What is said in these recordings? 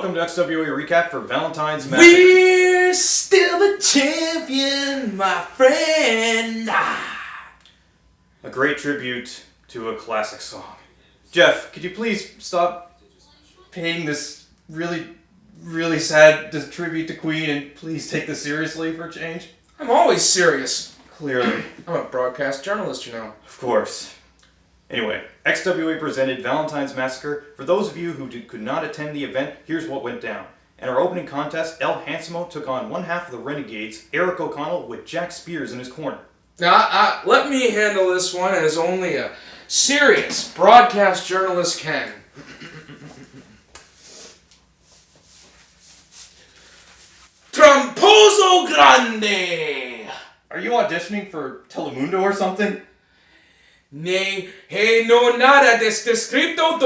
welcome to XWA Recap for Valentines Massacre. We're still the champion, my friend. A great tribute to a classic song. Jeff, could you please stop paying this really sad tribute to Queen and please take this seriously for a change? I'm always serious. Clearly. I'm a broadcast journalist, you know. Of course. Anyway, XWA presented Valentines Massacre. For those of you who could not attend the event, here's what went down. In our opening contest, El Hansamo took on one half of the Renegades, Eric O'Connell, with Jack Spears in his corner. Now, let me handle this one as only a serious broadcast journalist can. Tramposo Grande! Are you auditioning for Telemundo or something? Ne, he no nada descripto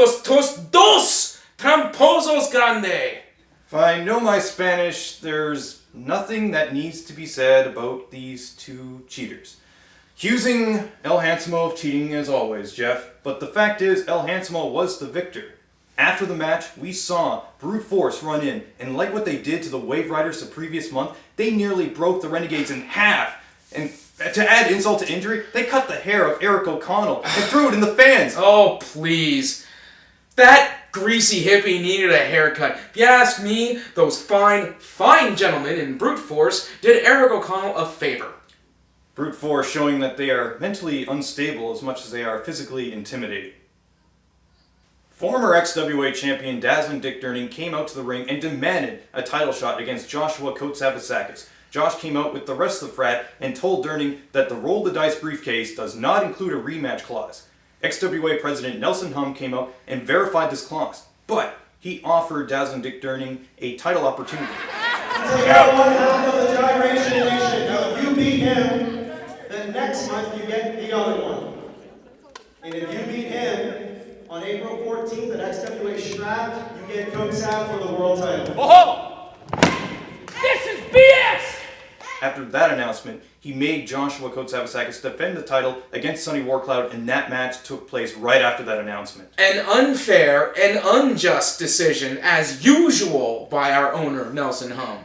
dos tramposos grande. If I know my Spanish, there's nothing that needs to be said about these two cheaters. Accusing El Hansamo of cheating as always, Jeff, but the fact is El Hansamo was the victor. After the match, we saw brute force run in, and like what they did to the Wave Riders the previous month, they nearly broke the Renegades in half. And to add insult to injury, they cut the hair of Eric O'Connell and threw it in the fans. Oh, please. That greasy hippie needed a haircut. If you ask me, those fine gentlemen in brute force did Eric O'Connell a favor. Brute force showing that they are mentally unstable as much as they are physically intimidating. Former XWA champion Dazzling Dick Durning came out to the ring and demanded a title shot against Joshua Kotsavasakis. Josh came out with the rest of the frat and told Durning that the roll the dice briefcase does not include a rematch clause. XWA President Nelson Hum came out and verified this clause, but he offered Dazzling Dick Durning a title opportunity. Now, one half of the Gyration Nation. Now, if you beat him, then next month you get the other one. And if you beat him on April 14th at XWA Strap, you get Kotsav for the world title. Oh! This is BS! After that announcement, he made Joshua Kotsavasakis defend the title against Sonny Warcloud, and that match took place right after that announcement. An unfair and unjust decision, as usual, by our owner, Nelson Hum.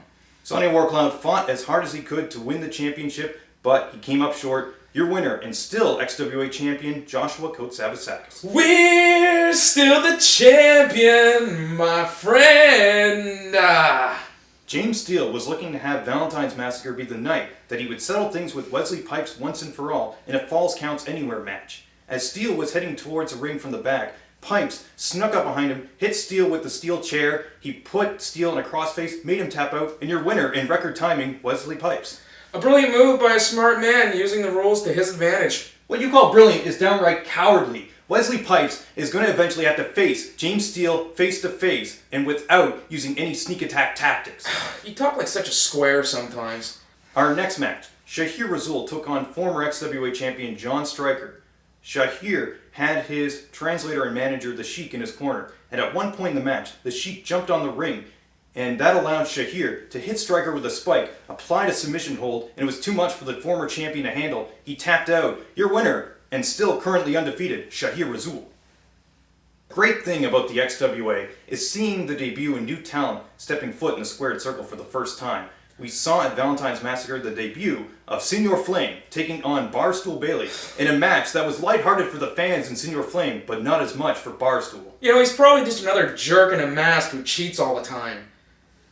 Sonny Warcloud fought as hard as he could to win the championship, but he came up short. Your winner, and still XWA champion, Joshua Kotsavasakis. We're still the champion, my friend. James Steele was looking to have Valentine's Massacre be the night that he would settle things with Wesley Pipes once and for all in a Falls Counts Anywhere match. As Steele was heading towards the ring from the back, Pipes snuck up behind him, hit Steele with the steel chair, he put Steele in a crossface, made him tap out, and your winner in record timing, Wesley Pipes. A brilliant move by a smart man using the rules to his advantage. What you call brilliant is downright cowardly. Wesley Pipes is going to eventually have to face James Steele face to face and without using any sneak attack tactics. You talk like such a square sometimes. Our next match, Shahir Razul took on former XWA champion John Stryker. Shahir had his translator and manager, the Sheik, in his corner, and at one point in the match, the Sheik jumped on the ring, and that allowed Shahir to hit Stryker with a spike, applied a submission hold, and it was too much for the former champion to handle. He tapped out. Your winner, and still currently undefeated, Shahir Razul. The great thing about the XWA is seeing the debut of new talent stepping foot in the squared circle for the first time. We saw at Valentine's Massacre the debut of Senior Flame taking on Barstool Bailey in a match that was lighthearted for the fans in Senior Flame, but not as much for Barstool. You know, he's probably just another jerk in a mask who cheats all the time.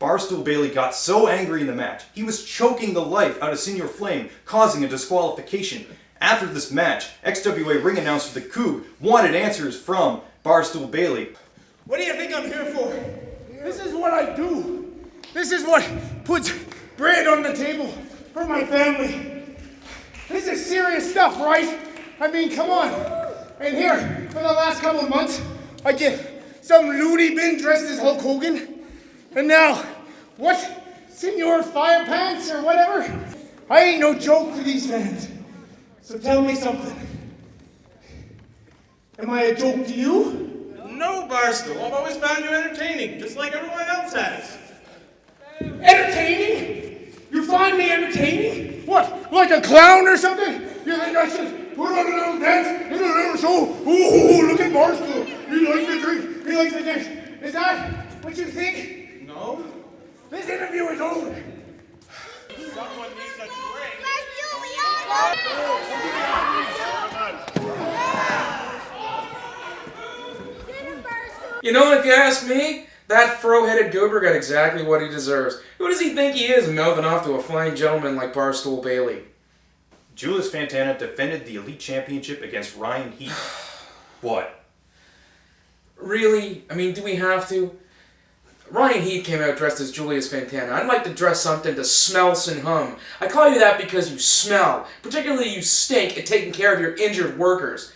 Barstool Bailey got so angry in the match, he was choking the life out of Senior Flame, causing a disqualification. After this match, XWA ring announcer The Coug wanted answers from Barstool Bailey. What do you think I'm here for? This is what I do. This is what puts bread on the table for my family. This is serious stuff, right? I mean, come on. And here, for the last couple of months, I get some loony bin dressed as Hulk Hogan. And now, what? Senor Fire Pants or whatever? I ain't no joke to these fans. So tell me something. Am I a joke to you? No, Barstool. I've always found you entertaining, just like everyone else has. Entertaining? You find me entertaining? What, like a clown or something? You think I should put on a little dance in a little show? Ooh, look at Barstool. He likes to drink. He likes to dance. Is that what you think? No. This interview is over. Someone needs a drink. You know, if you ask me, that fro-headed goober got exactly what he deserves. Who does he think he is mouthing off to a fine gentleman like Barstool Bailey? Julius Fantana defended the Elite Championship against Ryan Heath. What? Really? I mean, do we have to? Ryan Heath came out dressed as Julius Fantana. I'd like to dress something to smell and hum. I call you that because you smell. Particularly you stink at taking care of your injured workers.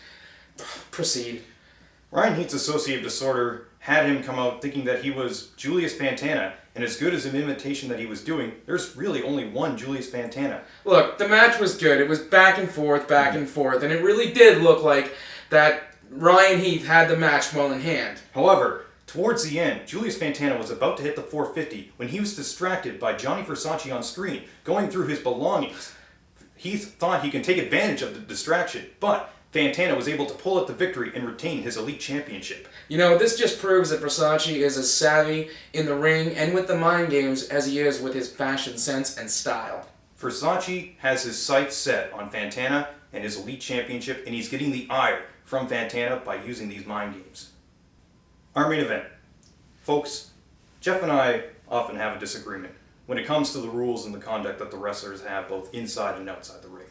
Proceed. Ryan Heath's associative disorder had him come out thinking that he was Julius Fantana, and as good as an imitation that he was doing, there's really only one Julius Fantana. Look, the match was good. It was back and forth, and it really did look like that Ryan Heath had the match well in hand. However, towards the end, Julius Fantana was about to hit the 450 when he was distracted by Johnny Versace on screen, going through his belongings. Heath thought he could take advantage of the distraction, but Fantana was able to pull out the victory and retain his Elite Championship. You know, this just proves that Versace is as savvy in the ring and with the mind games as he is with his fashion sense and style. Versace has his sights set on Fantana and his Elite Championship, and he's getting the ire from Fantana by using these mind games. Our main event. Folks, Jeff and I often have a disagreement when it comes to the rules and the conduct that the wrestlers have both inside and outside the ring.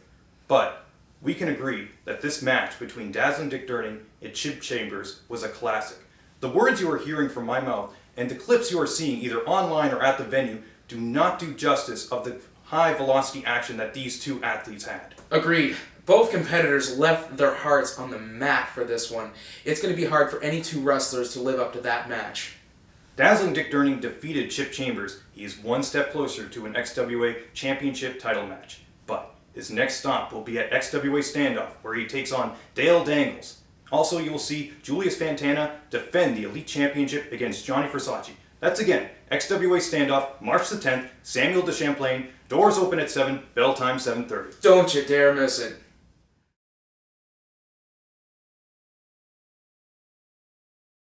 But we can agree that this match between Dazzling Dick Durning and Chip Chambers was a classic. The words you are hearing from my mouth and the clips you are seeing either online or at the venue do not do justice of the high velocity action that these two athletes had. Agreed. Both competitors left their hearts on the mat for this one. It's going to be hard for any two wrestlers to live up to that match. Dazzling Dick Durning defeated Chip Chambers. He is one step closer to an XWA Championship title match. But his next stop will be at XWA Standoff, where he takes on Dale Dangles. Also, you will see Julius Fantana defend the Elite Championship against Johnny Versace. That's again, XWA Standoff, March the 10th, Samuel de Champlain, doors open at 7, bell time 7:30. Don't you dare miss it.